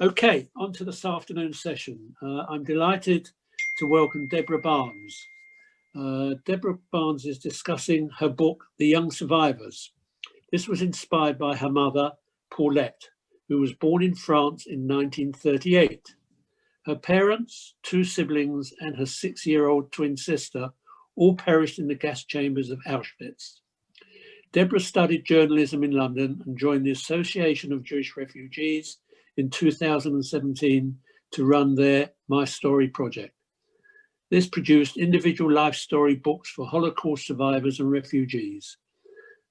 Okay, on to this afternoon's session. I'm delighted to welcome Debra Barnes. Debra Barnes is discussing her book, The Young Survivors. This was inspired by her mother, Paulette, who was born in France in 1938. Her parents, two siblings, and her 6-year-old twin sister all perished in the gas chambers of Auschwitz. Debra studied journalism in London and joined the Association of Jewish Refugees in 2017 to run their My Story project. This produced individual life story books for Holocaust survivors and refugees.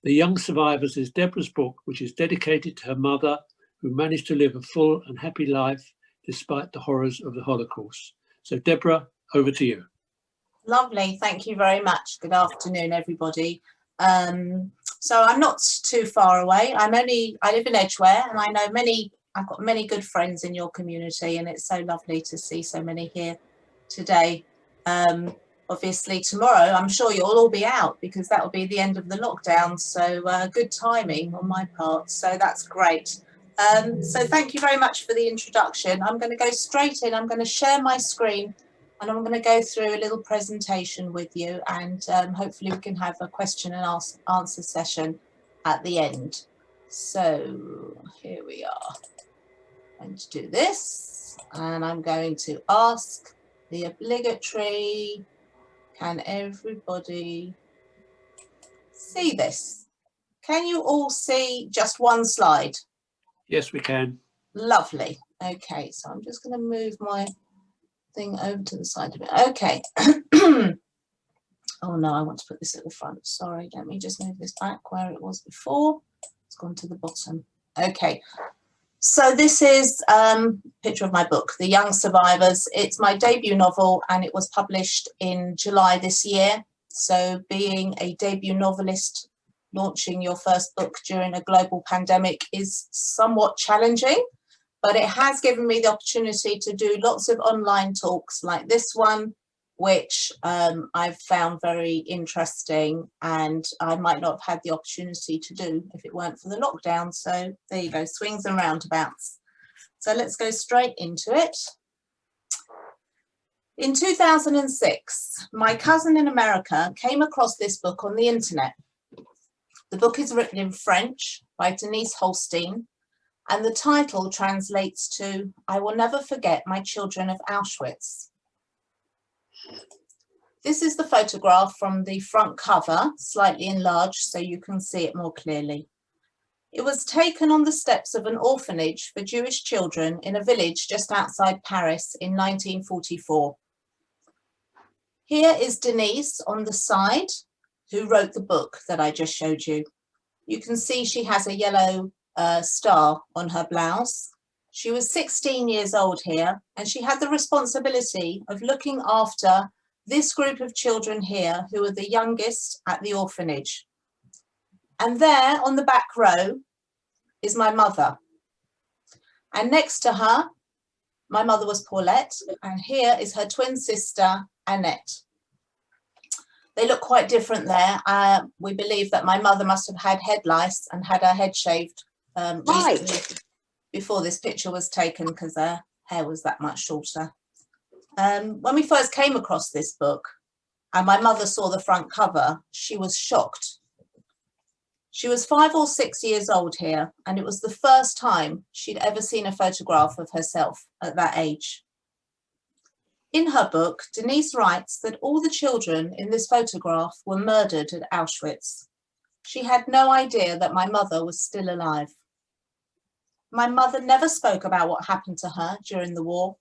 The Young Survivors is Debra's book, which is dedicated to her mother, who managed to live a full and happy life despite the horrors of the Holocaust. So Debra, over to you. Lovely, thank you very much. Good afternoon, everybody. So I'm not too far away. I live in Edgware, and I know I've got many good friends in your community, and it's so lovely to see so many here today. Obviously tomorrow, I'm sure you'll all be out because that will be the end of the lockdown. So good timing on my part. So that's great. So thank you very much for the introduction. I'm going to go straight in. I'm going to share my screen and I'm going to go through a little presentation with you, and hopefully we can have a question and answer session at the end. So here we are. I'm going to do this, and I'm going to ask the obligatory, can everybody see this? Can you all see just one slide? Yes, we can. Lovely. Okay, so I'm just going to move my thing over to the side of it. Okay. Oh no, I want to put this at the front. Sorry, let me just move this back where it was before. It's gone to the bottom. Okay. So this is a picture of my book, The Young Survivors. It's my debut novel and it was published in July this year. So being a debut novelist, launching your first book during a global pandemic is somewhat challenging, but it has given me the opportunity to do lots of online talks like this one, which I've found very interesting, and I might not have had the opportunity to do if it weren't for the lockdown. So there you go, swings and roundabouts. So let's go straight into it. In 2006, my cousin in America came across this book on the internet. The book is written in French by Denise Holstein, and the title translates to, I Will Never Forget My Children of Auschwitz. This is the photograph from the front cover, slightly enlarged so you can see it more clearly. It was taken on the steps of an orphanage for Jewish children in a village just outside Paris in 1944. Here is Denise on the side, who wrote the book that I just showed you. You can see she has a yellow star on her blouse. She was 16 years old here, and she had the responsibility of looking after this group of children here who are the youngest at the orphanage. And there on the back row is my mother. And next to her, my mother was Paulette, and here is her twin sister, Annette. They look quite different there. We believe that my mother must have had head lice and had her head shaved recently before this picture was taken, because her hair was that much shorter. When we first came across this book and my mother saw the front cover, she was shocked. She was 5 or 6 years old here, and it was the first time she'd ever seen a photograph of herself at that age. In her book, Denise writes that all the children in this photograph were murdered at Auschwitz. She had no idea that my mother was still alive. My mother never spoke about what happened to her during the war.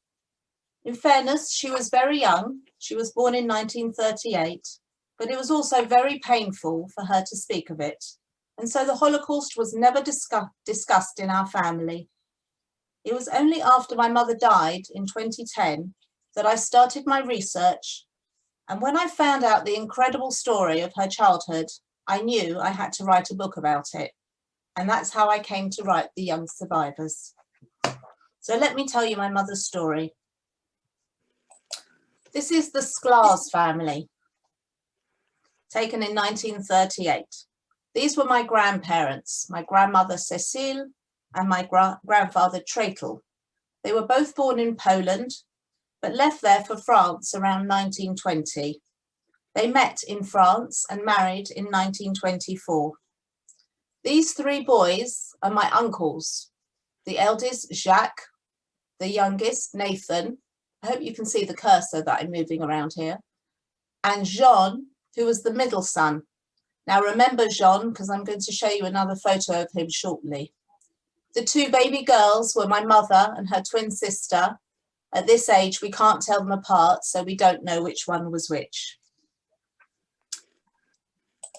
In fairness, she was very young. She was born in 1938, but it was also very painful for her to speak of it. And so the Holocaust was never discussed in our family. It was only after my mother died in 2010 that I started my research. And when I found out the incredible story of her childhood, I knew I had to write a book about it. And that's how I came to write The Young Survivors. So let me tell you my mother's story. This is the Sklar's family, taken in 1938. These were my grandparents, my grandmother Cecile and my grandfather Tretel. They were both born in Poland, but left there for France around 1920. They met in France and married in 1924. These three boys are my uncles. The eldest, Jacques, the youngest, Nathan. I hope you can see the cursor that I'm moving around here. And Jean, who was the middle son. Now remember Jean, because I'm going to show you another photo of him shortly. The two baby girls were my mother and her twin sister. At this age, we can't tell them apart, so we don't know which one was which.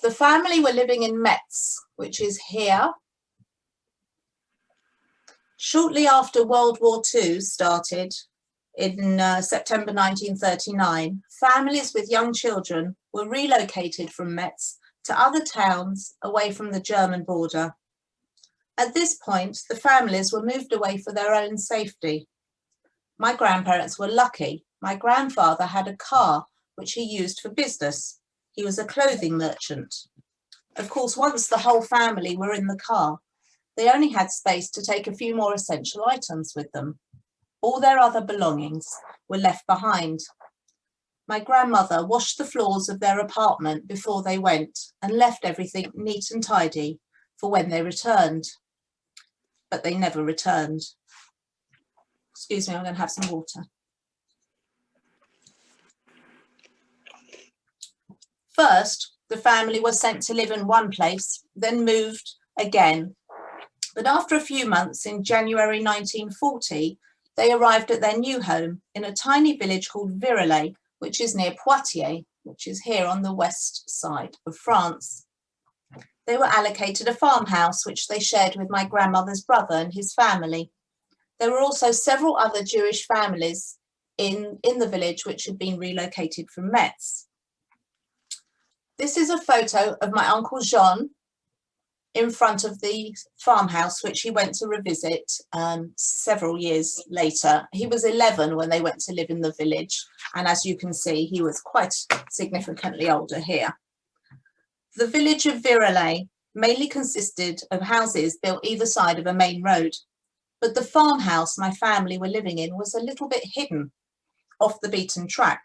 The family were living in Metz, which is here. Shortly after World War II started, in September 1939, families with young children were relocated from Metz to other towns away from the German border. At this point, the families were moved away for their own safety. My grandparents were lucky. My grandfather had a car which he used for business. He was a clothing merchant. Of course, once the whole family were in the car, they only had space to take a few more essential items with them. All their other belongings were left behind. My grandmother washed the floors of their apartment before they went and left everything neat and tidy for when they returned. But they never returned. Excuse me, I'm going to have some water. First, the family was sent to live in one place, then moved again. But after a few months, in January 1940, they arrived at their new home in a tiny village called Virelais, which is near Poitiers, which is here on the west side of France. They were allocated a farmhouse, which they shared with my grandmother's brother and his family. There were also several other Jewish families in the village which had been relocated from Metz. This is a photo of my Uncle Jean in front of the farmhouse, which he went to revisit several years later. He was 11 when they went to live in the village, and as you can see, he was quite significantly older here. The village of Virelais mainly consisted of houses built either side of a main road, but the farmhouse my family were living in was a little bit hidden off the beaten track.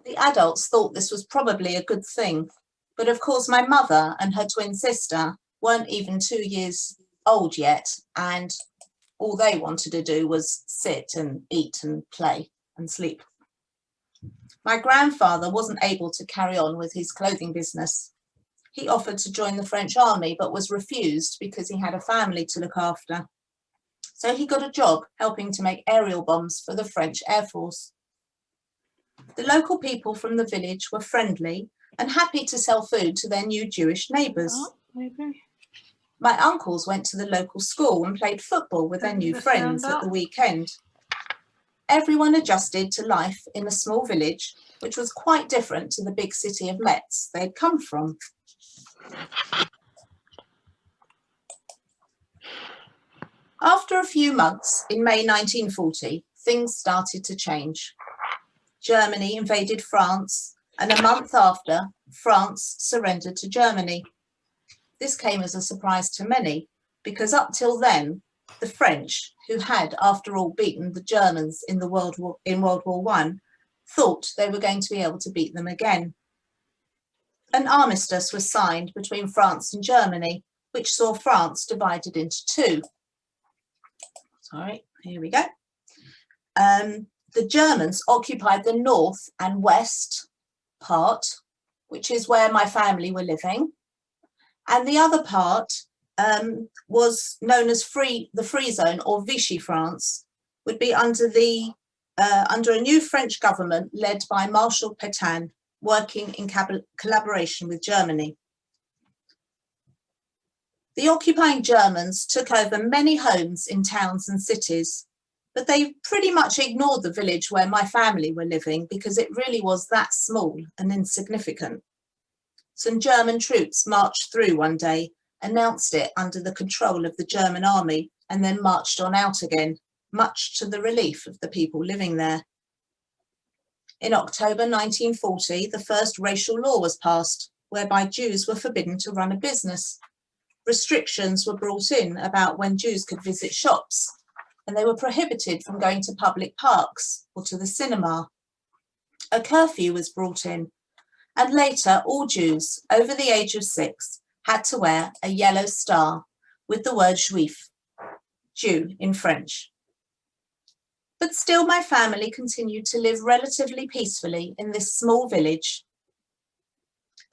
The adults thought this was probably a good thing, but of course my mother and her twin sister weren't even 2 years old yet, and all they wanted to do was sit and eat and play and sleep. My grandfather wasn't able to carry on with his clothing business. He offered to join the French army, but was refused because he had a family to look after. So he got a job helping to make aerial bombs for the French Air Force. The local people from the village were friendly and happy to sell food to their new Jewish neighbours. My uncles went to the local school and played football with their new friends at the weekend. Everyone adjusted to life in a small village, which was quite different to the big city of Metz they'd come from. After a few months, in May 1940, things started to change. Germany invaded France, and a month after, France surrendered to Germany. This came as a surprise to many, because up till then, the French, who had, after all, beaten the Germans in World War I, thought they were going to be able to beat them again. An armistice was signed between France and Germany, which saw France divided into two. Sorry, here we go. The Germans occupied the north and west part, which is where my family were living, and the other part was known as the Free Zone, or Vichy France, would be under a new French government led by Marshal Pétain, working in collaboration with Germany. The occupying Germans took over many homes in towns and cities, but they pretty much ignored the village where my family were living because it really was that small and insignificant. Some German troops marched through one day, announced it under the control of the German army, and then marched on out again, much to the relief of the people living there. In October 1940, the first racial law was passed, whereby Jews were forbidden to run a business. Restrictions were brought in about when Jews could visit shops. and they were prohibited from going to public parks or to the cinema. A curfew was brought in, and later all Jews over the age of 6 had to wear a yellow star with the word Juif, Jew in French. But still my family continued to live relatively peacefully in this small village.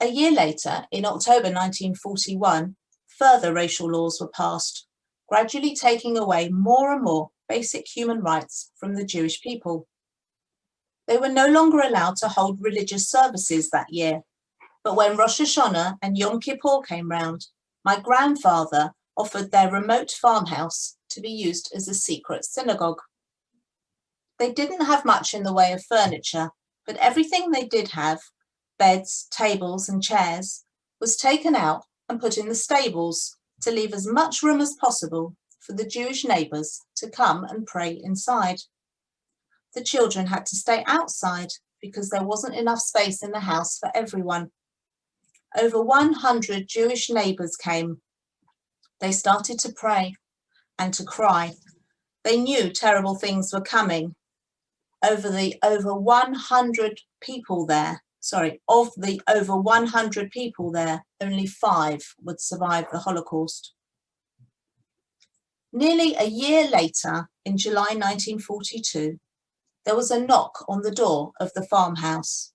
A year later, in October 1941, further racial laws were passed, gradually taking away more and more basic human rights from the Jewish people. They were no longer allowed to hold religious services that year, but when Rosh Hashanah and Yom Kippur came round, my grandfather offered their remote farmhouse to be used as a secret synagogue. They didn't have much in the way of furniture, but everything they did have, beds, tables and chairs, was taken out and put in the stables to leave as much room as possible for the Jewish neighbours to come and pray inside. The children had to stay outside because there wasn't enough space in the house for everyone. Over 100 Jewish neighbours came. They started to pray and to cry. They knew terrible things were coming. Of the over 100 people there, only 5 would survive the Holocaust. Nearly a year later, in July 1942, there was a knock on the door of the farmhouse.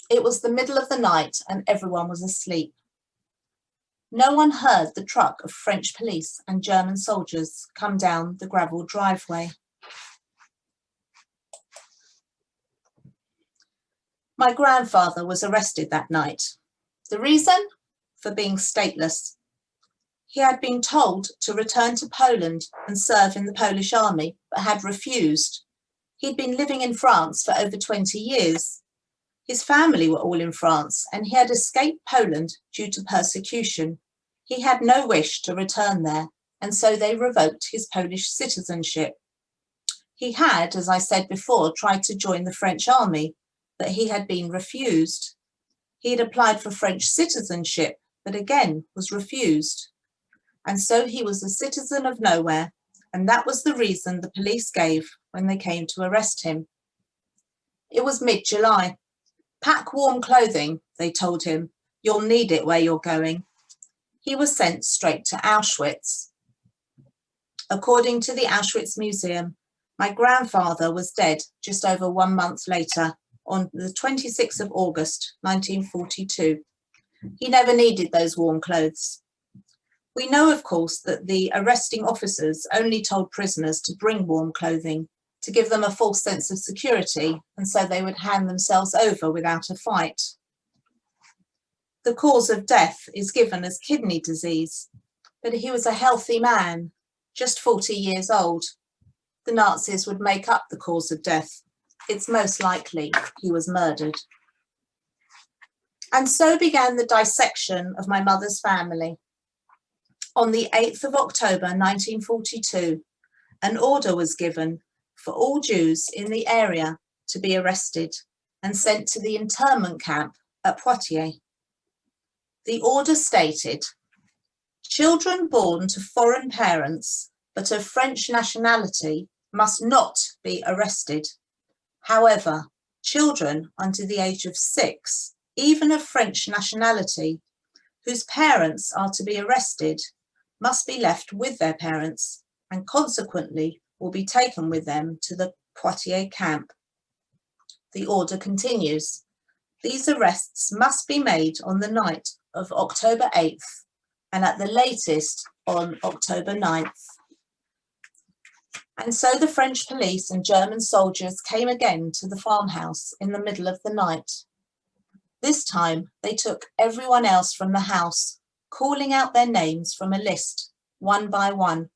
It was the middle of the night and everyone was asleep. No one heard the truck of French police and German soldiers come down the gravel driveway. My grandfather was arrested that night. The reason? For being stateless. He had been told to return to Poland and serve in the Polish army, but had refused. He'd been living in France for over 20 years. His family were all in France, and he had escaped Poland due to persecution. He had no wish to return there, and so they revoked his Polish citizenship. He had, as I said before, tried to join the French army, but he had been refused. He had applied for French citizenship, but again was refused. And so he was a citizen of nowhere, and that was the reason the police gave when they came to arrest him. It was mid-July. Pack warm clothing, they told him. You'll need it where you're going. He was sent straight to Auschwitz. According to the Auschwitz Museum, my grandfather was dead just over 1 month later, on the 26th of August, 1942. He never needed those warm clothes. We know, of course, that the arresting officers only told prisoners to bring warm clothing, to give them a false sense of security, and so they would hand themselves over without a fight. The cause of death is given as kidney disease, but he was a healthy man, just 40 years old. The Nazis would make up the cause of death. It's most likely he was murdered. And so began the dissection of my mother's family. On the 8th of October 1942, an order was given for all Jews in the area to be arrested and sent to the internment camp at Poitiers. The order stated, children born to foreign parents but of French nationality must not be arrested. However, children under the age of 6, even of French nationality, whose parents are to be arrested, must be left with their parents and consequently will be taken with them to the Poitiers camp. The order continues. These arrests must be made on the night of October 8th and at the latest on October 9th. And so the French police and German soldiers came again to the farmhouse in the middle of the night. This time they took everyone else from the house, calling out their names from a list, one by one,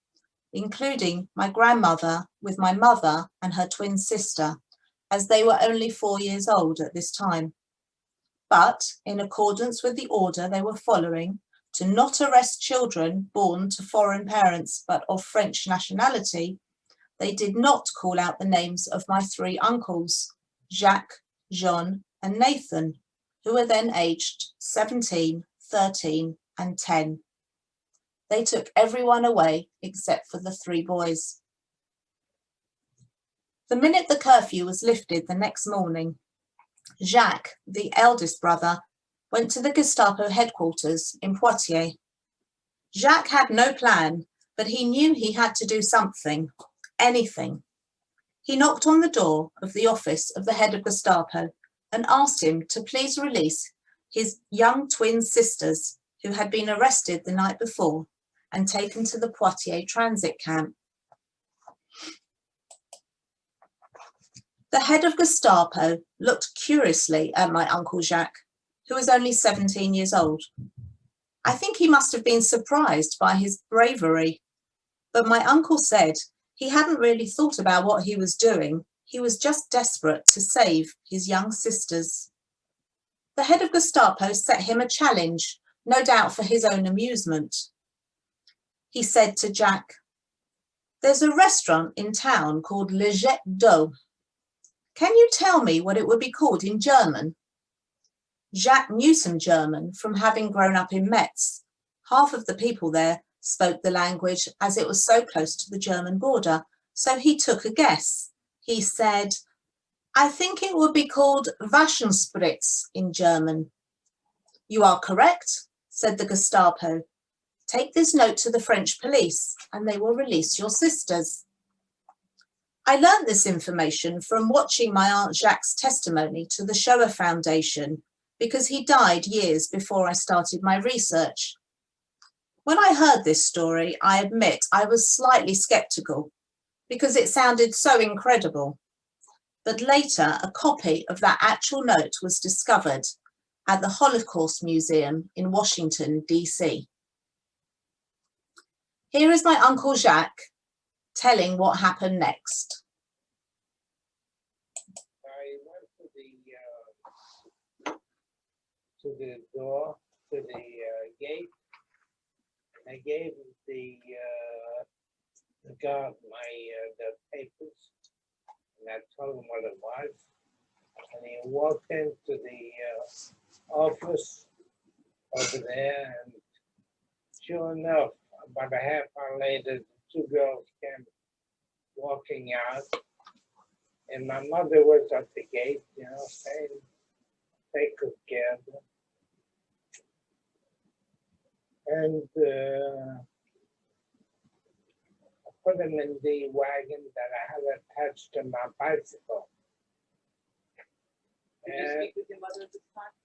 including my grandmother with my mother and her twin sister, as they were only 4 years old at this time. But in accordance with the order they were following, to not arrest children born to foreign parents but of French nationality, they did not call out the names of my 3 uncles, Jacques, Jean, and Nathan, who were then aged 17, 13, and 10. They took everyone away except for the 3 boys. The minute the curfew was lifted the next morning, Jacques, the eldest brother, went to the Gestapo headquarters in Poitiers. Jacques had no plan, but he knew he had to do something, anything. He knocked on the door of the office of the head of Gestapo and asked him to please release his young twin sisters who had been arrested the night before and taken to the Poitiers Transit Camp. The head of Gestapo looked curiously at my Uncle Jacques, who was only 17 years old. I think he must have been surprised by his bravery, but my uncle said he hadn't really thought about what he was doing. He was just desperate to save his young sisters. The head of Gestapo set him a challenge, no doubt for his own amusement. He said to Jacques, "There's a restaurant in town called Le Jet d'Eau. Can you tell me what it would be called in German?" Jacques knew some German from having grown up in Metz. Half of the people there spoke the language as it was so close to the German border, so he took a guess. He said, "I think it would be called Waschenspritz in German." "You are correct," said the Gestapo. "Take this note to the French police and they will release your sisters." I learnt this information from watching my Aunt Jacques' testimony to the Shoah Foundation, because he died years before I started my research. When I heard this story, I admit I was slightly skeptical because it sounded so incredible. But later, a copy of that actual note was discovered at the Holocaust Museum in Washington, D.C. Here is my Uncle Jacques telling what happened next. I went to the door, to the gate, and I gave the guard the papers, and I told him what it was. And he walked into the office over there, and sure enough, about a half hour later, the two girls came walking out, and my mother was at the gate, saying they could care of them. And I put them in the wagon that I had attached to my bicycle. Did you speak with your mother at this time?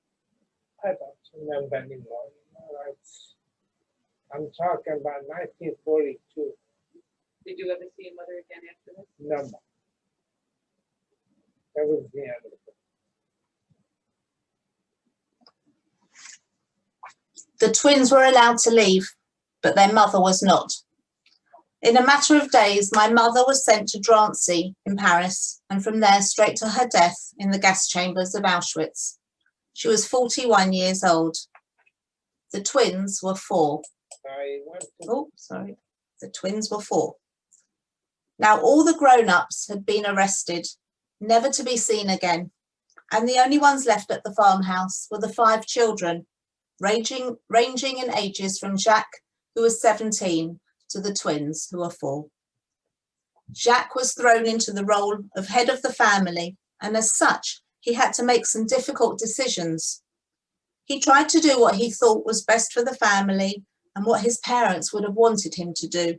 I don't remember anymore. I'm talking about 1942. Did you ever see your mother again after this? No more. That was the end of it. The twins were allowed to leave, but their mother was not. In a matter of days, my mother was sent to Drancy in Paris, and from there straight to her death in the gas chambers of Auschwitz. She was 41 years old. The twins were 4. The twins were 4. Now all the grown-ups had been arrested, never to be seen again, and the only ones left at the farmhouse were the 5 children, ranging in ages from Jacques, who was 17, to the twins, who were 4. Jacques was thrown into the role of head of the family, and as such, he had to make some difficult decisions. He tried to do what he thought was best for the family and what his parents would have wanted him to do.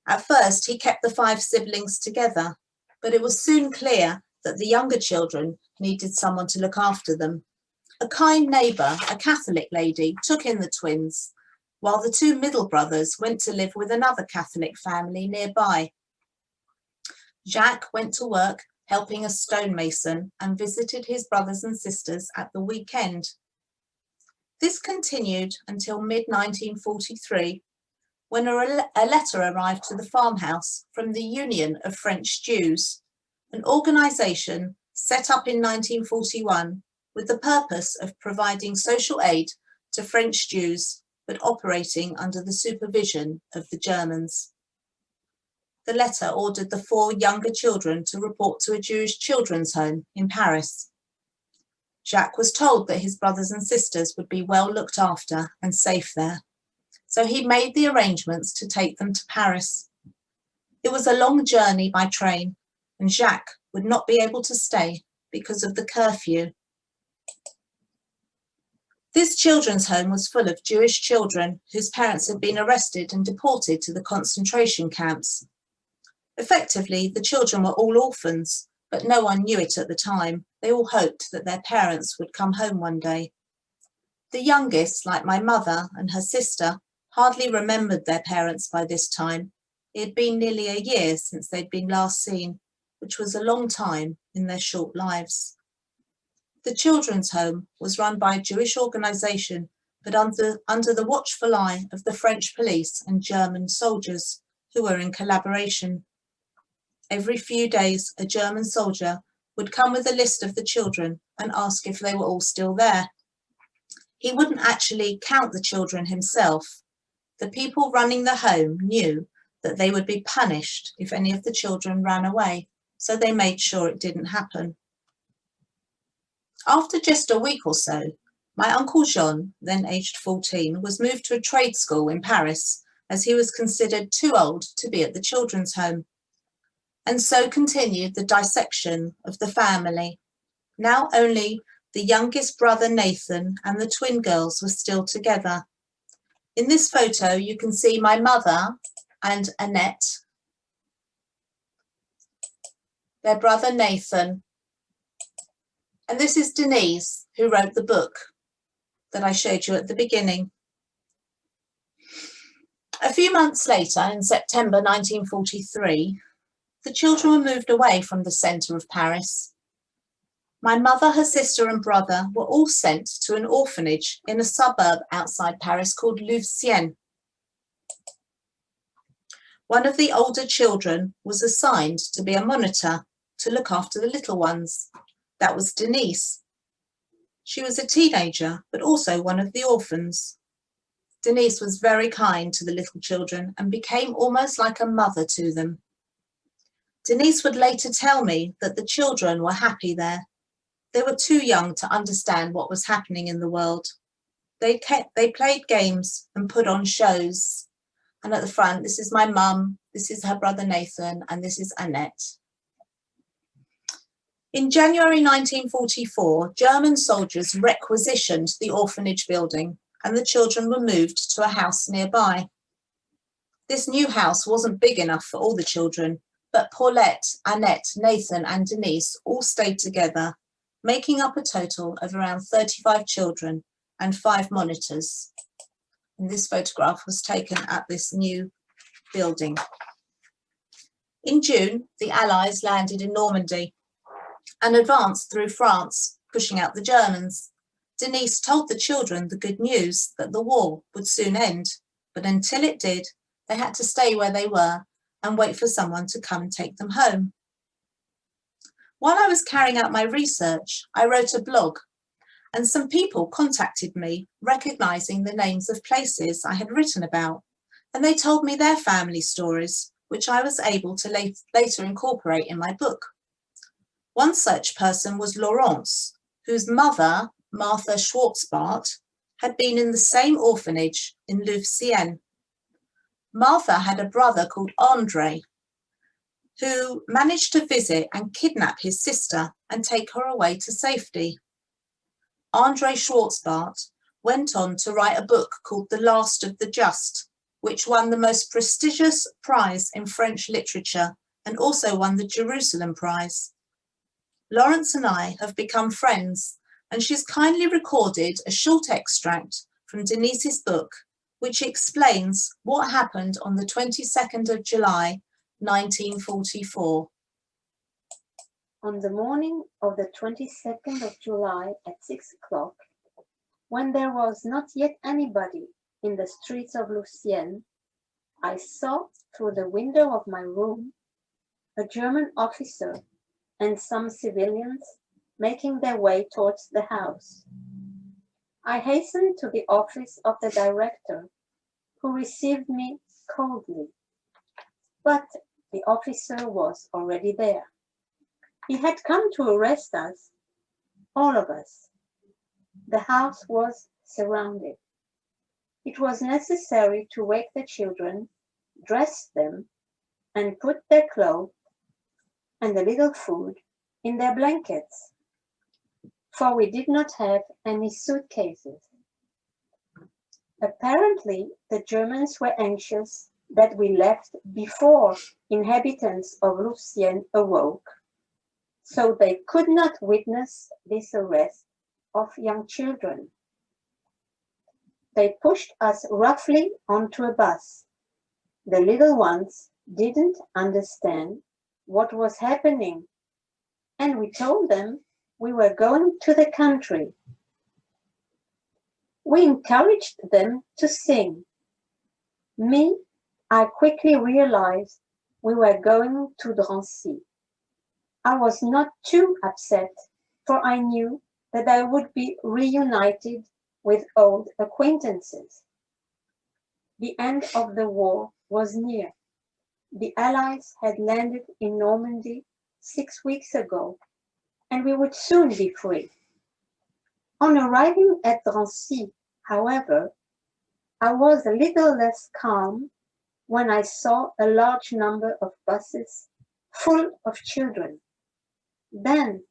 At first, he kept the 5 siblings together, but it was soon clear that the younger children needed someone to look after them. A kind neighbour, a Catholic lady, took in the twins, while the 2 middle brothers went to live with another Catholic family nearby. Jacques went to work helping a stonemason and visited his brothers and sisters at the weekend. This continued until mid-1943, when a letter arrived to the farmhouse from the Union of French Jews, an organisation set up in 1941 with the purpose of providing social aid to French Jews, but operating under the supervision of the Germans. The letter ordered the 4 younger children to report to a Jewish children's home in Paris. Jacques was told that his brothers and sisters would be well looked after and safe there, so he made the arrangements to take them to Paris. It was a long journey by train, and Jacques would not be able to stay because of the curfew. This children's home was full of Jewish children whose parents had been arrested and deported to the concentration camps. Effectively, the children were all orphans, but no one knew it at the time. They all hoped that their parents would come home one day. The youngest, like my mother and her sister, hardly remembered their parents by this time. It had been nearly a year since they'd been last seen, which was a long time in their short lives. The children's home was run by a Jewish organisation, but under the watchful eye of the French police and German soldiers who were in collaboration. Every few days, a German soldier would come with a list of the children and ask if they were all still there. He wouldn't actually count the children himself. The people running the home knew that they would be punished if any of the children ran away, so they made sure it didn't happen. After just a week or so, my uncle Jean, then aged 14, was moved to a trade school in Paris as he was considered too old to be at the children's home. And so continued the dissection of the family. Now only the youngest brother Nathan and the twin girls were still together. In this photo, you can see my mother and Annette, their brother Nathan, and this is Denise, who wrote the book that I showed you at the beginning. A few months later, in September 1943, the children were moved away from the centre of Paris. My mother, her sister and brother were all sent to an orphanage in a suburb outside Paris called Louvciennes. One of the older children was assigned to be a monitor to look after the little ones. That was Denise. She was a teenager, but also one of the orphans. Denise was very kind to the little children and became almost like a mother to them. Denise would later tell me that the children were happy there. They were too young to understand what was happening in the world. They played games and put on shows. And at the front, this is my mum, this is her brother Nathan, and this is Annette. In January 1944, German soldiers requisitioned the orphanage building and the children were moved to a house nearby. This new house wasn't big enough for all the children, but Paulette, Annette, Nathan and Denise all stayed together, making up a total of around 35 children and 5 monitors. And this photograph was taken at this new building. In June, the Allies landed in Normandy and advanced through France, pushing out the Germans. Denise told the children the good news that the war would soon end, but until it did, they had to stay where they were and wait for someone to come and take them home. While I was carrying out my research, I wrote a blog, and some people contacted me, recognizing the names of places I had written about, and they told me their family stories, which I was able to later incorporate in my book. One such person was Laurence, whose mother, Martha Schwarzbart, had been in the same orphanage in Louvciennes. Martha had a brother called André, who managed to visit and kidnap his sister and take her away to safety. André Schwarzbart went on to write a book called The Last of the Just, which won the most prestigious prize in French literature and also won the Jerusalem Prize. Laurence and I have become friends, and she's kindly recorded a short extract from Denise's book, which explains what happened on the 22nd of July, 1944. On the morning of the 22nd of July at 6 o'clock, when there was not yet anybody in the streets of Louvciennes, I saw through the window of my room a German officer and some civilians making their way towards the house. I hastened to the office of the director, who received me coldly, but the officer was already there. He had come to arrest us, all of us. The house was surrounded. It was necessary to wake the children, dress them, and put their clothes and a little food in their blankets, for we did not have any suitcases. Apparently, the Germans were anxious that we left before inhabitants of Lucienne awoke, so they could not witness this arrest of young children. They pushed us roughly onto a bus. The little ones didn't understand what was happening, and we told them we were going to the country. We encouraged them to sing. Me, I quickly realized we were going to Drancy. I was not too upset, for I knew that I would be reunited with old acquaintances. The end of the war was near. The Allies had landed in Normandy 6 weeks ago, and we would soon be free. On arriving at Drancy, however, I was a little less calm when I saw a large number of buses full of children. Then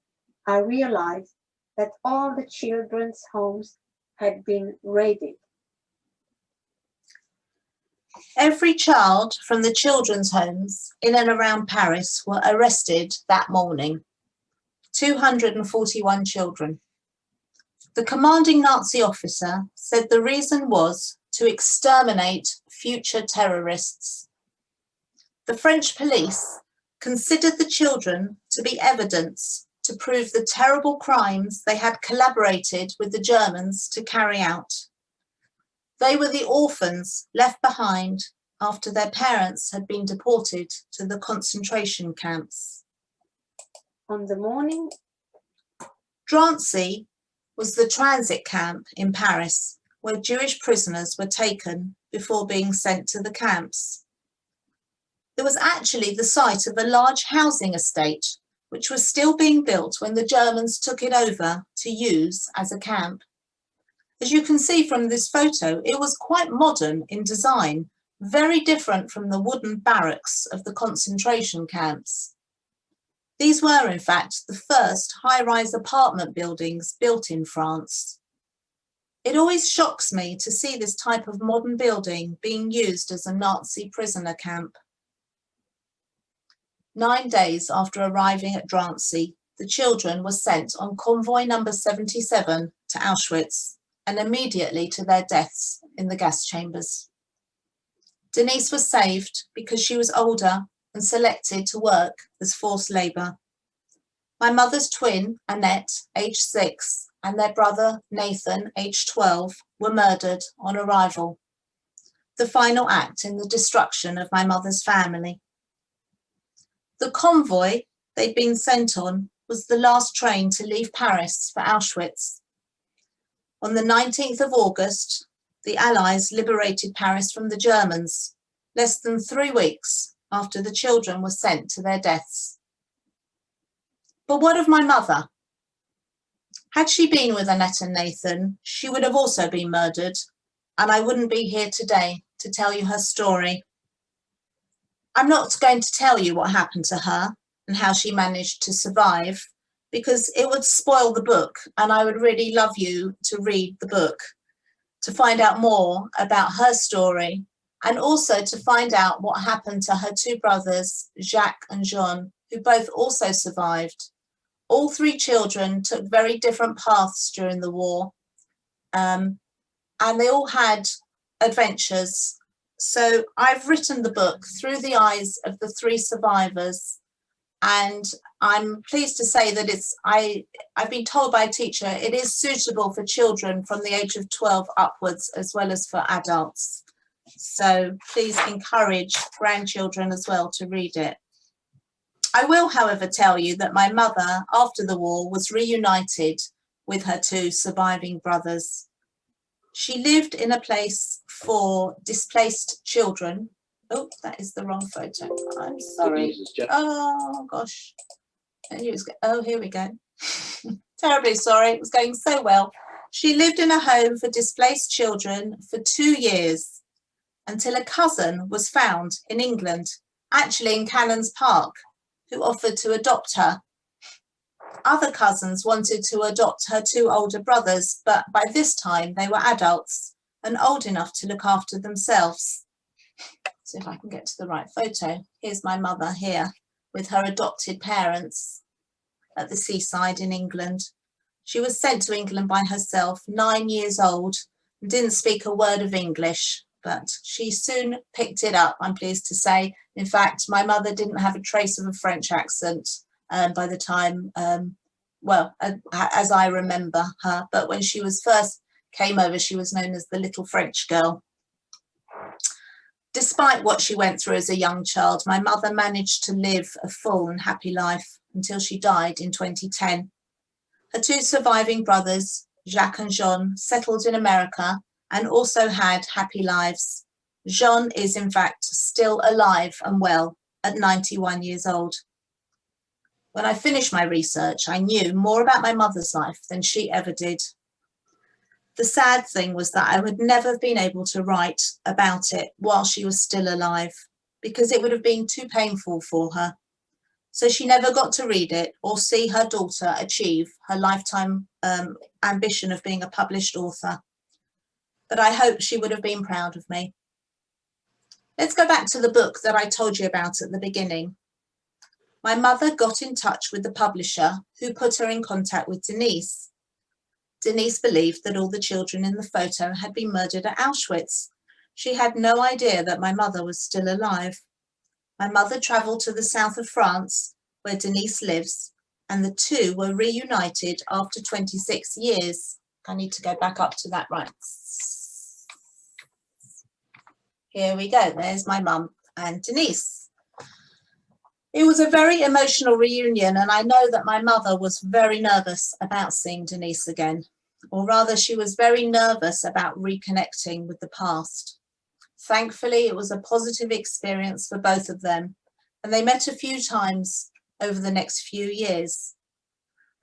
I realized that all the children's homes had been raided. Every child from the children's homes in and around Paris were arrested that morning. 241 children. The commanding Nazi officer said the reason was to exterminate future terrorists. The French police considered the children to be evidence to prove the terrible crimes they had collaborated with the Germans to carry out. They were the orphans left behind after their parents had been deported to the concentration camps. On the morning, Drancy was the transit camp in Paris where Jewish prisoners were taken before being sent to the camps. It was actually the site of a large housing estate which was still being built when the Germans took it over to use as a camp. As you can see from this photo, it was quite modern in design, very different from the wooden barracks of the concentration camps. These were, in fact, the first high-rise apartment buildings built in France. It always shocks me to see this type of modern building being used as a Nazi prisoner camp. 9 days after arriving at Drancy, the children were sent on convoy number 77 to Auschwitz and immediately to their deaths in the gas chambers. Denise was saved because she was older and selected to work as forced labour. My mother's twin, Annette, aged 6, and their brother, Nathan, aged 12, were murdered on arrival. The final act in the destruction of my mother's family. The convoy they'd been sent on was the last train to leave Paris for Auschwitz. On the 19th of August, the Allies liberated Paris from the Germans, less than 3 weeks after the children were sent to their deaths. But what of my mother? Had she been with Annette and Nathan, she would have also been murdered, and I wouldn't be here today to tell you her story. I'm not going to tell you what happened to her and how she managed to survive, because it would spoil the book, and I would really love you to read the book, to find out more about her story, and also to find out what happened to her 2 brothers, Jacques and Jean, who both also survived. All 3 children took very different paths during the war, and they all had adventures. So I've written the book through the eyes of the 3 survivors, and I'm pleased to say that I've been told by a teacher it is suitable for children from the age of 12 upwards, as well as for adults. So please encourage grandchildren as well to read it. I will, however, tell you that my mother, after the war, was reunited with her 2 surviving brothers. She lived in a place for displaced children. Oh, that is the wrong photo. I'm sorry. Oh, gosh. Oh, here we go. Terribly sorry. It was going so well. She lived in a home for displaced children for 2 years until a cousin was found in England, actually in Cannons Park, who offered to adopt her. Other cousins wanted to adopt her 2 older brothers, but by this time they were adults and old enough to look after themselves. See if I can get to the right photo. Here's my mother here with her adopted parents at the seaside in England. She was sent to England by herself, 9 years old, and didn't speak a word of English, but she soon picked it up, I'm pleased to say. In fact, my mother didn't have a trace of a French accent by the time, as I remember her, but when she was first came over, she was known as the little French girl. Despite what she went through as a young child, my mother managed to live a full and happy life until she died in 2010. Her 2 surviving brothers, Jacques and Jean, settled in America and also had happy lives. Jean is in fact still alive and well at 91 years old. When I finished my research, I knew more about my mother's life than she ever did. The sad thing was that I would never have been able to write about it while she was still alive, because it would have been too painful for her. So she never got to read it or see her daughter achieve her lifetime ambition of being a published author. But I hope she would have been proud of me. Let's go back to the book that I told you about at the beginning. My mother got in touch with the publisher who put her in contact with Denise. Denise believed that all the children in the photo had been murdered at Auschwitz. She had no idea that my mother was still alive. My mother travelled to the south of France, where Denise lives, and the 2 were reunited after 26 years. I need to go back up to that right. Here we go, there's my mum and Denise. It was a very emotional reunion, and I know that my mother was very nervous about seeing Denise again, or rather she was very nervous about reconnecting with the past. Thankfully, it was a positive experience for both of them, and they met a few times over the next few years.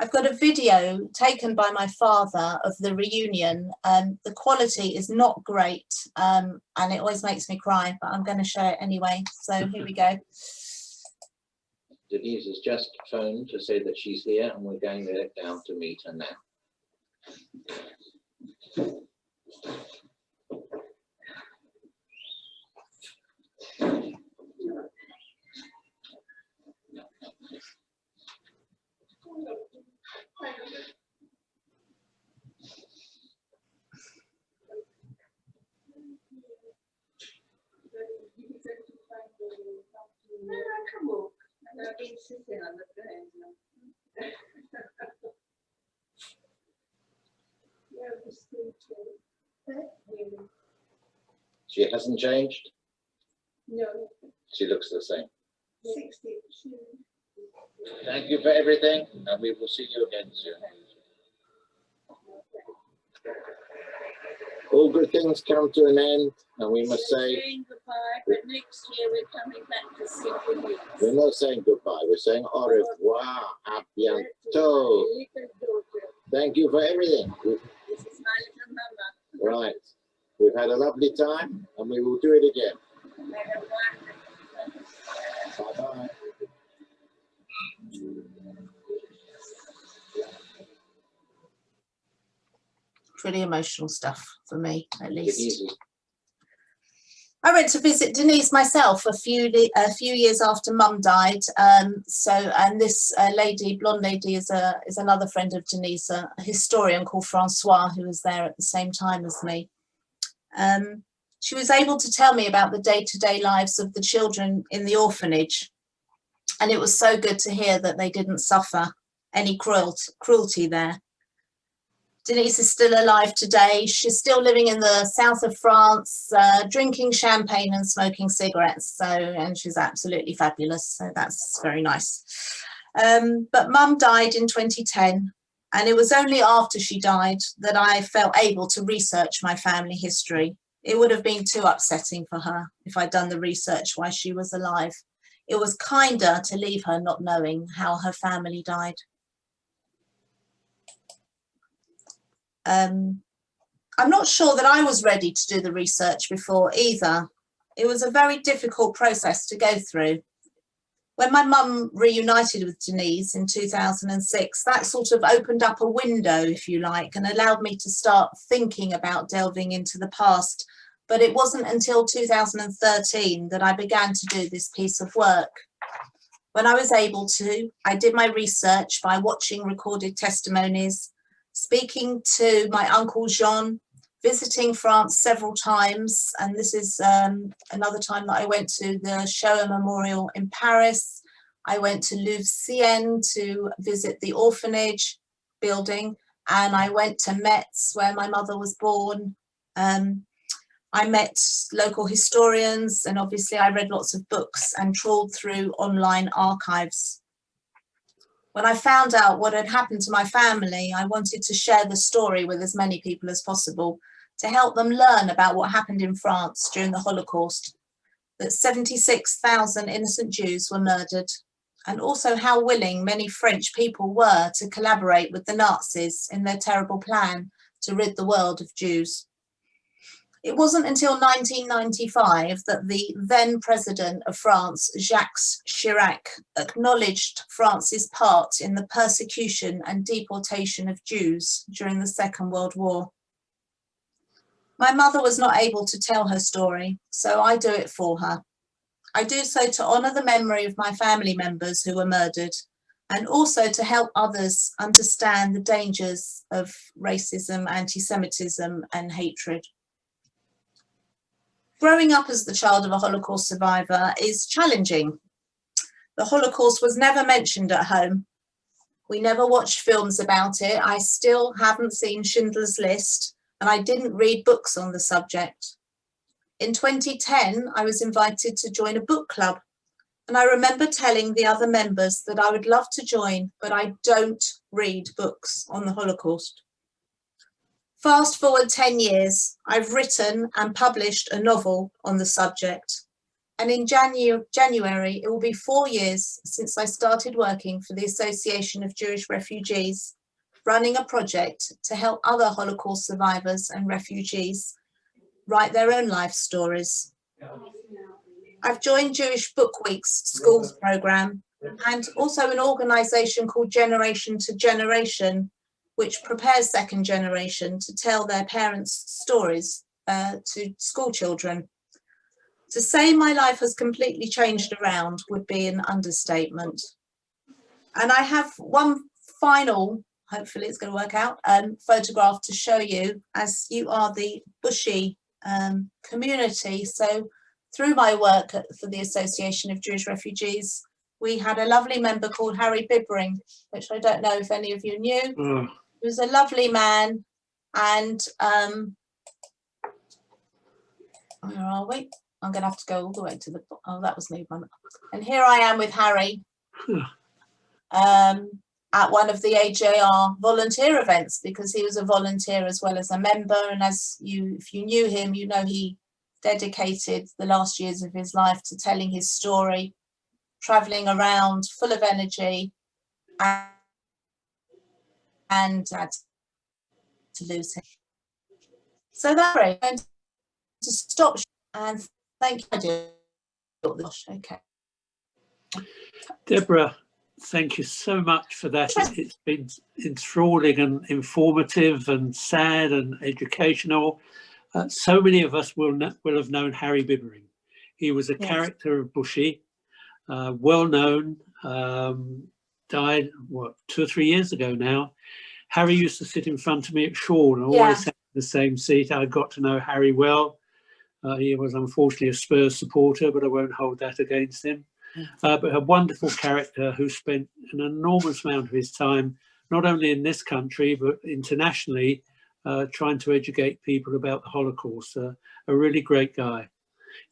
I've got a video taken by my father of the reunion. The quality is not great, and it always makes me cry, but I'm going to show it anyway. So here we go. Denise has just phoned to say that she's here and we're going there down to meet her now. I've been sitting on the phone. She hasn't changed? No. She looks the same. 62. Thank you for everything, and we will see you again soon. All good things come to an end, and we must say... We're saying goodbye, but next year we're coming back to see you. We're not saying goodbye, we're saying au revoir, à bientôt. Thank you for everything. This is my little mama. Right. We've had a lovely time, and we will do it again. Bye-bye. Pretty emotional stuff for me, at least. Easy. I went to visit Denise myself a few years after Mum died. And this lady, blonde lady, is another friend of Denise, a historian called Francois, who was there at the same time as me. She was able to tell me about the day-to-day lives of the children in the orphanage, and it was so good to hear that they didn't suffer any cruelty there. Denise is still alive today. She's still living in the south of France, drinking champagne and smoking cigarettes. And she's absolutely fabulous. So that's very nice. But Mum died in 2010. And it was only after she died that I felt able to research my family history. It would have been too upsetting for her if I'd done the research while she was alive. It was kinder to leave her not knowing how her family died. I'm not sure that I was ready to do the research before either. It was a very difficult process to go through. When my mum reunited with Denise in 2006, that sort of opened up a window, if you like, and allowed me to start thinking about delving into the past. But it wasn't until 2013 that I began to do this piece of work. When I was able to, I did my research by watching recorded testimonies, speaking to my uncle Jean, visiting France several times, and this is another time that I went to the Shoah Memorial in Paris. I went to Louvre-Sienne to visit the orphanage building, and I went to Metz, where my mother was born. I met local historians, and obviously I read lots of books and trawled through online archives. When I found out what had happened to my family, I wanted to share the story with as many people as possible to help them learn about what happened in France during the Holocaust, that 76,000 innocent Jews were murdered, and also how willing many French people were to collaborate with the Nazis in their terrible plan to rid the world of Jews. It wasn't until 1995 that the then president of France, Jacques Chirac, acknowledged France's part in the persecution and deportation of Jews during the Second World War. My mother was not able to tell her story, so I do it for her. I do so to honour the memory of my family members who were murdered, and also to help others understand the dangers of racism, anti-Semitism and hatred. Growing up as the child of a Holocaust survivor is challenging. The Holocaust was never mentioned at home. We never watched films about it. I still haven't seen Schindler's List, and I didn't read books on the subject. In 2010, I was invited to join a book club, and I remember telling the other members that I would love to join, but I don't read books on the Holocaust. Fast forward 10 years, I've written and published a novel on the subject. And in January, it will be 4 years since I started working for the Association of Jewish Refugees, running a project to help other Holocaust survivors and refugees write their own life stories. I've joined Jewish Book Week's schools program, and also an organisation called Generation to Generation, which prepares second generation to tell their parents' stories to school children. To say my life has completely changed around would be an understatement. And I have one final, hopefully it's going to work out, photograph to show you, as you are the Bushy community. So through my work for the Association of Jewish Refugees, we had a lovely member called Harry Bibbering, which I don't know if any of you knew. He was a lovely man, and where are we? I'm going to have to go all the way to the, oh, that was me. And here I am with Harry at one of the AJR volunteer events, because he was a volunteer as well as a member. And as you, if you knew him, you know he dedicated the last years of his life to telling his story, traveling around full of energy, and had to lose him. So that's great. I'm going to stop and thank you. Okay. Deborah, thank you so much for that. It's been enthralling and informative and sad and educational. So many of us will have known Harry Bibbering. He was a character of Bushy, well known, died, what, 2 or 3 years ago now. Harry used to sit in front of me at Shaw and always sat in the same seat. I got to know Harry well. He was unfortunately a Spurs supporter, but I won't hold that against him. But a wonderful character who spent an enormous amount of his time, not only in this country, but internationally, trying to educate people about the Holocaust. A really great guy.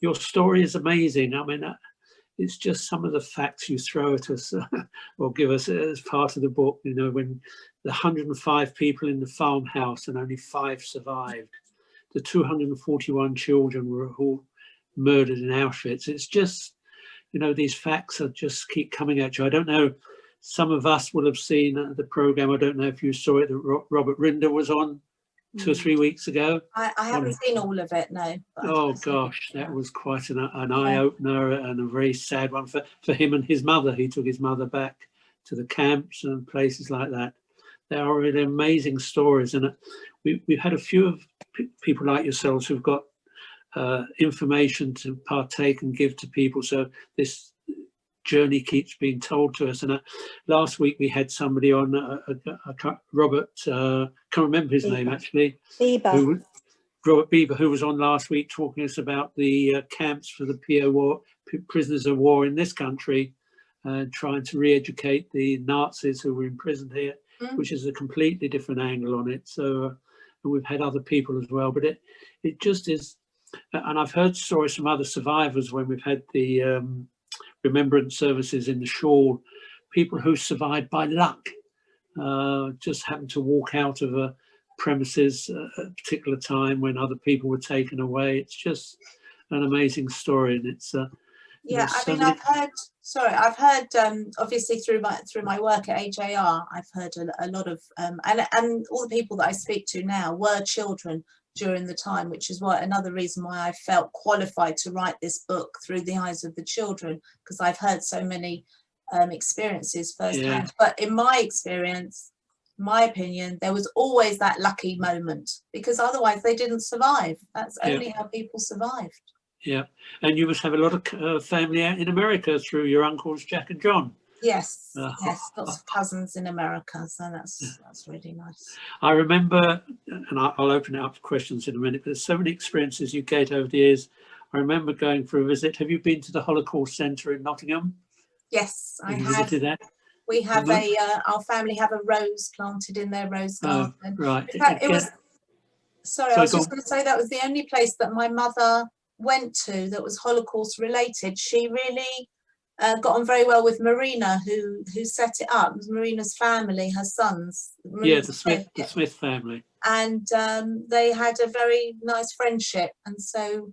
Your story is amazing. I mean, it's just some of the facts you throw at us or give us as part of the book, you know, when the 105 people in the farmhouse and only 5 survived. The 241 children were all murdered in Auschwitz. It's just, you know, these facts are just keep coming at you. I don't know, some of us will have seen the program. I don't know if you saw it, that Robert Rinder was on 2 or 3 weeks ago. I haven't seen all of it, no. But Oh I've seen gosh, it. that was quite an eye-opener and a very sad one for him and his mother. He took his mother back to the camps and places like that. They are really amazing stories, and we've had a few of people like yourselves who've got information to partake and give to people. So this journey keeps being told to us. And last week we had somebody on, Robert, can't remember his name actually. Robert Bieber, who was on last week talking to us about the camps for the prisoners of war in this country, trying to re-educate the Nazis who were imprisoned here, which is a completely different angle on it. So and we've had other people as well, but it just is. And I've heard stories from other survivors when we've had the remembrance services in the Shawl, people who survived by luck, just happened to walk out of a premises at a particular time when other people were taken away. It's just an amazing story, and it's yeah. I mean, I've heard obviously through my work at AJR, I've heard a lot of and all the people that I speak to now were children during the time, which is another reason why I felt qualified to write this book through the eyes of the children, because I've heard so many experiences firsthand. But in my experience, my opinion, there was always that lucky moment, because otherwise they didn't survive. That's only how people survived. Yeah, and you must have a lot of family out in America through your uncles Jack and John. Yes, yes, lots of cousins in America, so that's really nice. I remember, and I'll open it up for questions in a minute, but there's so many experiences you get over the years. I remember going for a visit. Have you been to the Holocaust Centre in Nottingham? Yes, I have. Visited that? We have our family have a rose planted in their rose garden. Right. In fact, I was just going to say that was the only place that my mother went to that was Holocaust related. She really got on very well with Marina, who set it up. It was Marina's family, her sons. The Smith family. And they had a very nice friendship, and so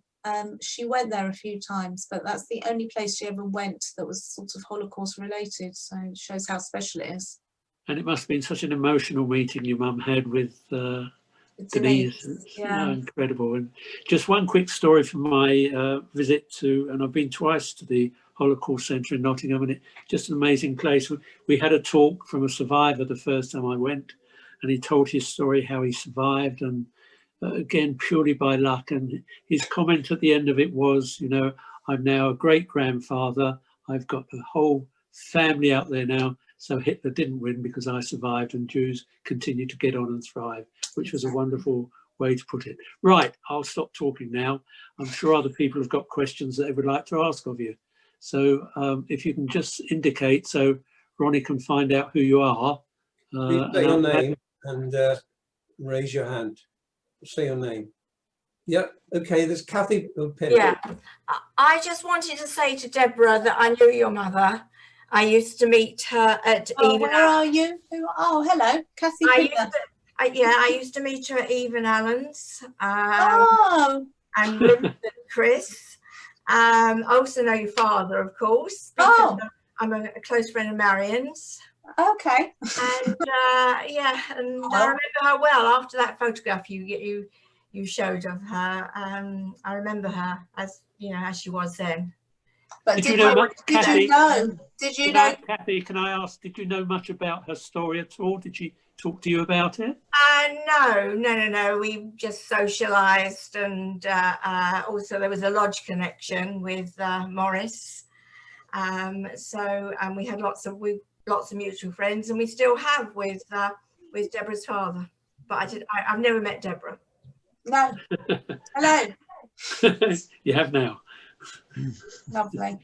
she went there a few times, but that's the only place she ever went that was sort of Holocaust related, so it shows how special it is. And it must have been such an emotional meeting your mum had with Denise. Incredible. And just one quick story from my visit to, and I've been twice to the Holocaust Centre in Nottingham, and it's just an amazing place. We had a talk from a survivor the first time I went, and he told his story how he survived, and again purely by luck. And his comment at the end of it was, you know, I'm now a great grandfather, I've got a whole family out there now, so Hitler didn't win because I survived, and Jews continue to get on and thrive, which was a wonderful way to put it. Right, I'll stop talking now. I'm sure other people have got questions that they would like to ask of you. So if you can just indicate so Ronnie can find out who you are. Please say your name and raise your hand. Say your name. Yep. Okay. There's Kathy. Yeah. I just wanted to say to Deborah that I knew your mother. I used to meet her at. Where are you? Oh, hello, Kathy. I used to meet her at Eve and Allen's. And Chris. I also know your father, of course. I'm a close friend of Marion's. Okay. And I remember her well after that photograph you showed of her. I remember her as she was then. But did you know much, Kathy? Did you know? Kathy, can I ask? Did you know much about her story at all? Did she talk to you about it? No. We just socialised, and also there was a lodge connection with Morris. We had lots of mutual friends, and we still have with Deborah's father. But I've never met Deborah. No. Hello. You have now. Lovely.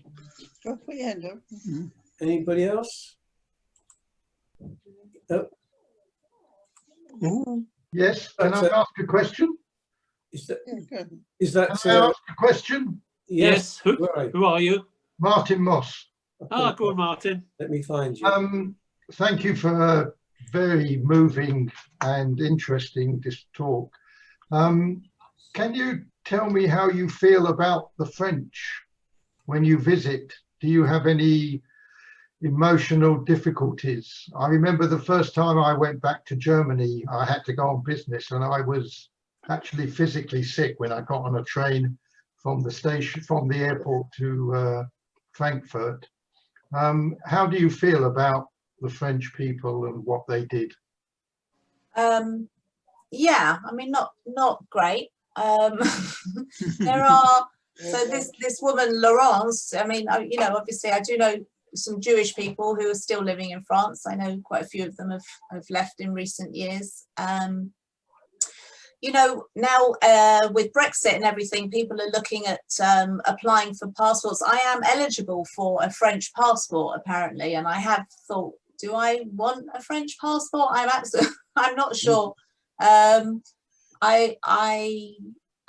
Anybody else? Yes, can I ask a question? Is that can I ask a question? Yes. Who are you? Martin Moss. Go on, Martin. Let me find you. Thank you for a very moving and interesting this talk. Can you tell me how you feel about the French when you visit? Do you have any emotional difficulties. I remember the first time I went back to Germany, I had to go on business, and I was actually physically sick when I got on a train from the airport to Frankfurt. How do you feel about the French people and what they did? Yeah, I mean, not great. There are, so this woman Laurence, I mean, you know, obviously I do know some Jewish people who are still living in France. I know quite a few of them have left in recent years. You know, now with Brexit and everything, people are looking at applying for passports. I am eligible for a French passport apparently, and I have thought, do I want a French passport? I'm not sure. I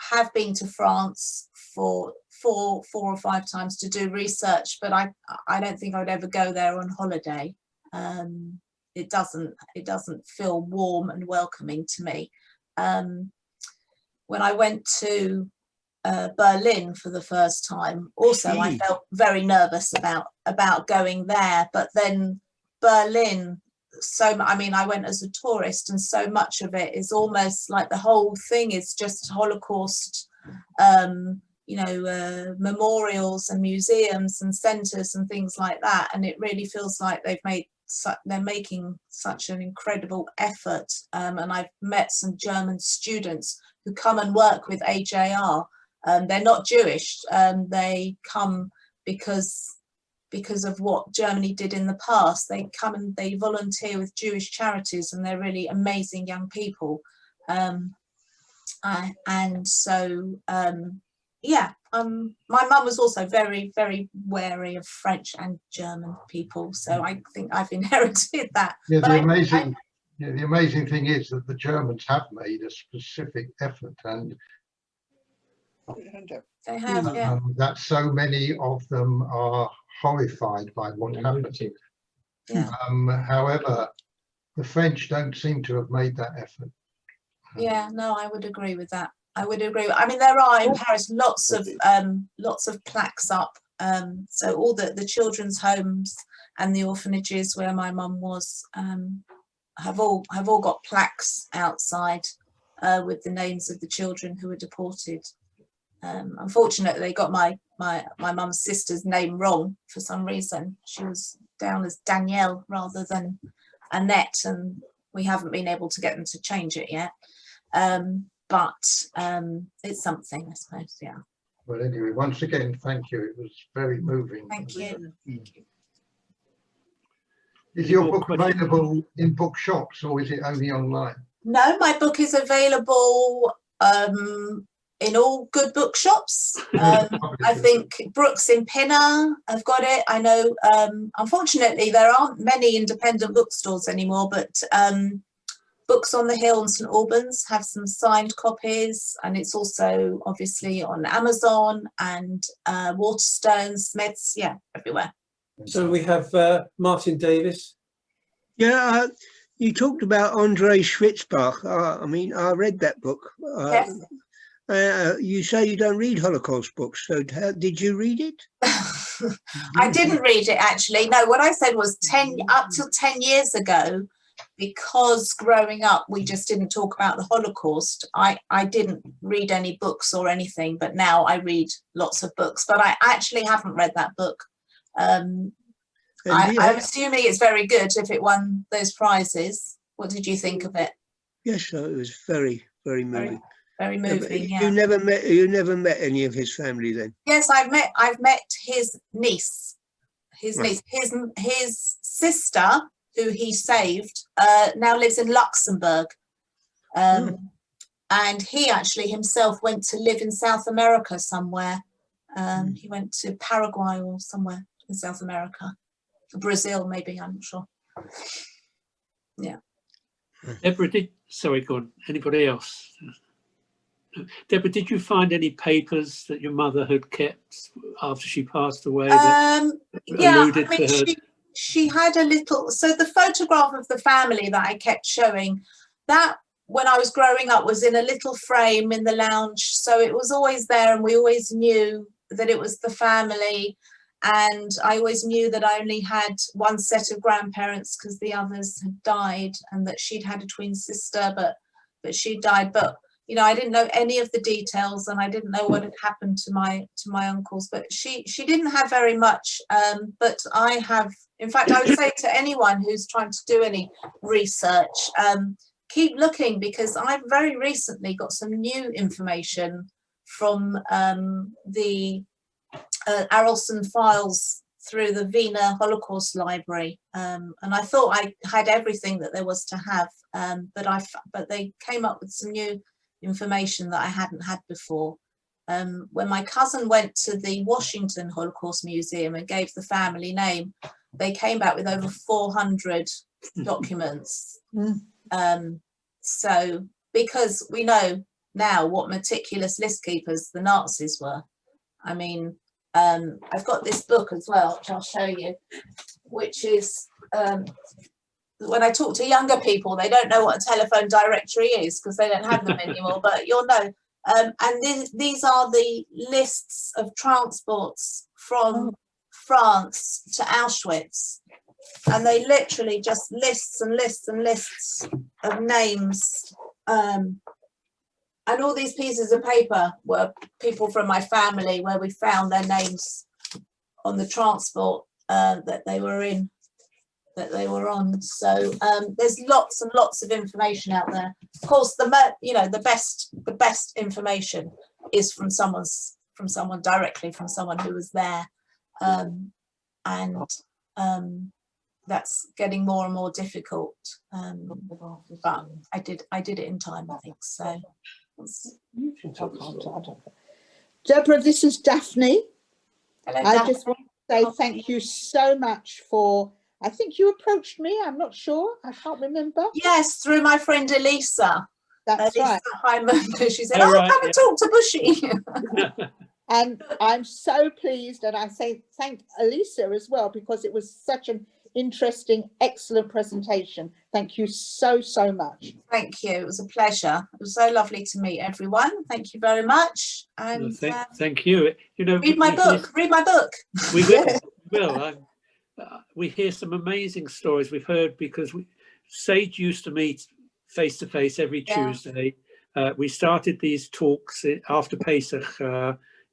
have been to France for four or five times to do research, but I don't think I would ever go there on holiday. It doesn't feel warm and welcoming to me. When I went to Berlin for the first time, also I felt very nervous about going there, but then Berlin, I mean, I went as a tourist, and so much of it is almost like the whole thing is just Holocaust, you know, memorials and museums and centres and things like that, and it really feels like they're making such an incredible effort. And I've met some German students who come and work with AJR. They're not Jewish. They come because of what Germany did in the past. They come and they volunteer with Jewish charities, and they're really amazing young people. And so, yeah, my mum was also very, very wary of French and German people, so I think I've inherited that. Yeah, the amazing thing is that the Germans have made a specific effort, and they have, yeah. That so many of them are horrified by what happened. Yeah. However, the French don't seem to have made that effort. Yeah, no, I would agree with that. I would agree. I mean, there are in Paris lots of plaques up. So all the children's homes and the orphanages where my mum was have all got plaques outside with the names of the children who were deported. Unfortunately, they got my mum's sister's name wrong for some reason. She was down as Danielle rather than Annette, and we haven't been able to get them to change it yet. But it's something, I suppose, yeah. Well, anyway, once again, thank you. It was very moving. Thank you. Is your book available in bookshops, or is it only online? No, my book is available in all good bookshops. I think Brooks in Pinner have got it. I know, unfortunately, there aren't many independent bookstores anymore, but Books on the Hill and St Albans have some signed copies, and it's also obviously on Amazon and Waterstones, Smiths, yeah, everywhere. So we have Martin Davis. Yeah, you talked about André Schwitzbach. I mean, I read that book. Yes. You say you don't read Holocaust books, so did you read it? I didn't read it, actually. No, what I said was up till 10 years ago, because growing up we just didn't talk about the Holocaust, I didn't read any books or anything, but now I read lots of books. But I actually haven't read that book. I'm assuming it's very good if it won those prizes. What did you think of it? Yes, it was very, very moving. Very moving. Yeah. You never met any of his family then? Yes, I've met his niece. His sister, who he saved, now lives in Luxembourg. And he actually himself went to live in South America somewhere. He went to Paraguay or somewhere in South America. Brazil, maybe, I'm not sure. Yeah. Debra, sorry, go on. Anybody else? Debra, did you find any papers that your mother had kept after she passed away that alluded to her? She had a little, so the photograph of the family that I kept showing, that when I was growing up was in a little frame in the lounge, so it was always there and we always knew that it was the family. And I always knew that I only had one set of grandparents because the others had died, and that she'd had a twin sister, but she died. But you know, I didn't know any of the details, and I didn't know what had happened to my uncles. But she didn't have very much. But I have, in fact, I would say to anyone who's trying to do any research, keep looking, because I've very recently got some new information from the Arolsen files through the Wiener Holocaust Library, and I thought I had everything that there was to have, but they came up with some new information that I hadn't had before. When my cousin went to the Washington Holocaust Museum and gave the family name, they came back with over 400 documents. So because we know now what meticulous list keepers the Nazis were. I mean, I've got this book as well, which I'll show you, which is, when I talk to younger people, they don't know what a telephone directory is because they don't have them anymore, but you'll know. And these are the lists of transports from France to Auschwitz. And they literally just lists and lists and lists of names. And all these pieces of paper were people from my family, where we found their names on the transport that they were in, that they were on. So there's lots and lots of information out there. Of course, the best information is from someone directly, from someone who was there, and that's getting more and more difficult. But I did it in time, I think. So. Deborah, this is Daphne. Hello, I Daphne. just want to say thank you so much for, I think you approached me, I'm not sure, I can't remember. Yes, through my friend Elisa. That's right. She said, come and talk to Bushy. And I'm so pleased, and I say thank Elisa as well, because it was such an interesting, excellent presentation. Thank you so much. Thank you. It was a pleasure. It was so lovely to meet everyone. Thank you very much. And thank you. You know, read my book. Read my book. We will. We hear some amazing stories we've heard, because Sage used to meet face to face every Tuesday. We started these talks after Pesach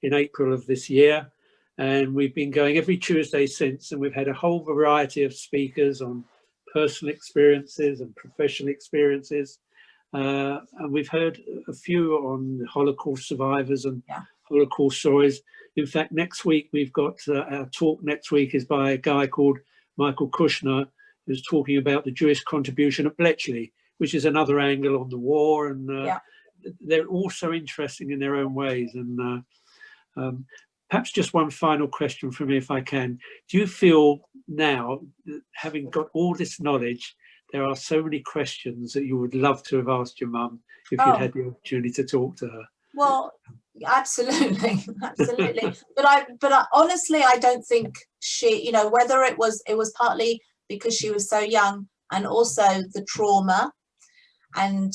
in April of this year. And we've been going every Tuesday since, and we've had a whole variety of speakers on personal experiences and professional experiences. And we've heard a few on Holocaust survivors and Holocaust stories. In fact, next week, we've got our talk next week is by a guy called Michael Kushner, who's talking about the Jewish contribution at Bletchley, which is another angle on the war. And they're all so interesting in their own ways. And perhaps just one final question from me, if I can. Do you feel now, having got all this knowledge, there are so many questions that you would love to have asked your mum if you'd had the opportunity to talk to her? Well, absolutely, absolutely. But I honestly, I don't think she, you know, whether it was partly because she was so young, and also the trauma, and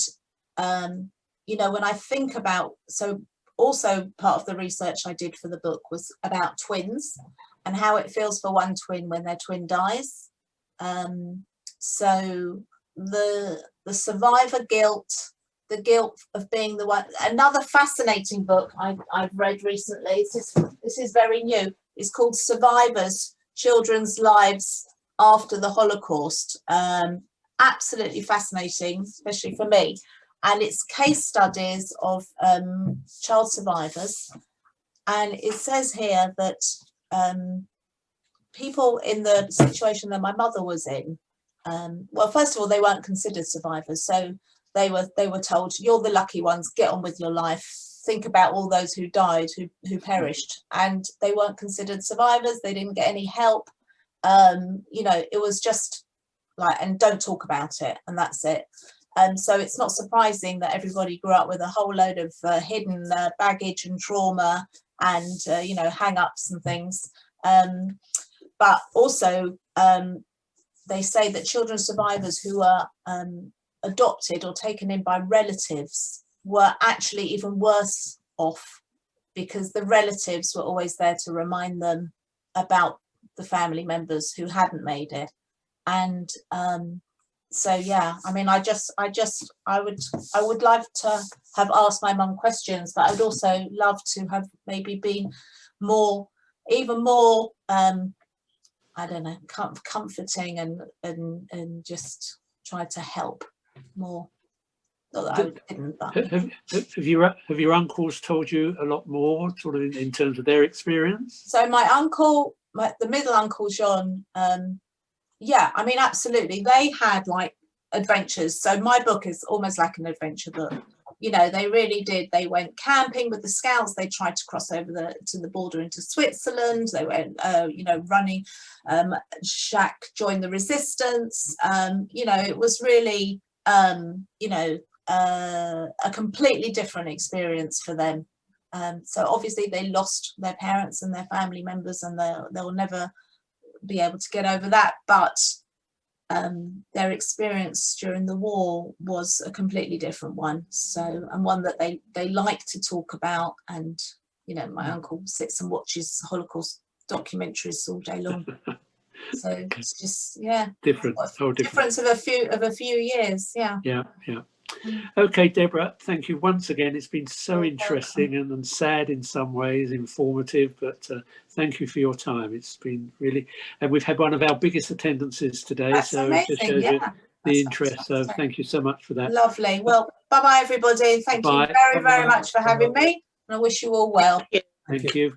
you know, when I think about, so also part of the research I did for the book was about twins and how it feels for one twin when their twin dies. So the survivor guilt, the guilt of being the one. Another fascinating book I've read recently, this is very new, it's called Survivors, Children's Lives After the Holocaust. Absolutely fascinating, especially for me. And it's case studies of child survivors. And it says here that people in the situation that my mother was in, well, first of all, they weren't considered survivors. So they were told, you're the lucky ones, get on with your life. Think about all those who died, who perished. And they weren't considered survivors. They didn't get any help. You know, it was just like, and don't talk about it. And that's it. So it's not surprising that everybody grew up with a whole load of hidden baggage and trauma and, you know, hang-ups and things. But also, they say that children survivors who are adopted or taken in by relatives were actually even worse off, because the relatives were always there to remind them about the family members who hadn't made it. And so yeah, I mean, I would love to have asked my mum questions, but I would also love to have maybe been even more I don't know, comforting and just try to help more. Not that I didn't, but have your uncles told you a lot more, sort of in terms of their experience? So my uncle, the middle uncle John, yeah, I mean, absolutely, they had like adventures. So my book is almost like an adventure book. You know, they really did. They went camping with the scouts. They tried to cross over to the border into Switzerland. They went, you know, running. Jacques joined the resistance. You know, it was really, you know, a completely different experience for them. So obviously they lost their parents and their family members, and they'll never be able to get over that. But their experience during the war was a completely different one. So, and one that they like to talk about. And, you know, my uncle sits and watches Holocaust documentaries all day long. So it's just, yeah, different. Difference of a few years. Yeah. Yeah. Okay, Deborah, thank you once again. It's been so interesting and sad in some ways, informative, but thank you for your time. It's been really, and we've had one of our biggest attendances today. That's so amazing. it just shows Yeah. you the interest. So thank you so much for that. Lovely. Well, bye-bye, everybody. Thank you very, very much for having me. And I wish you all well. Thank you.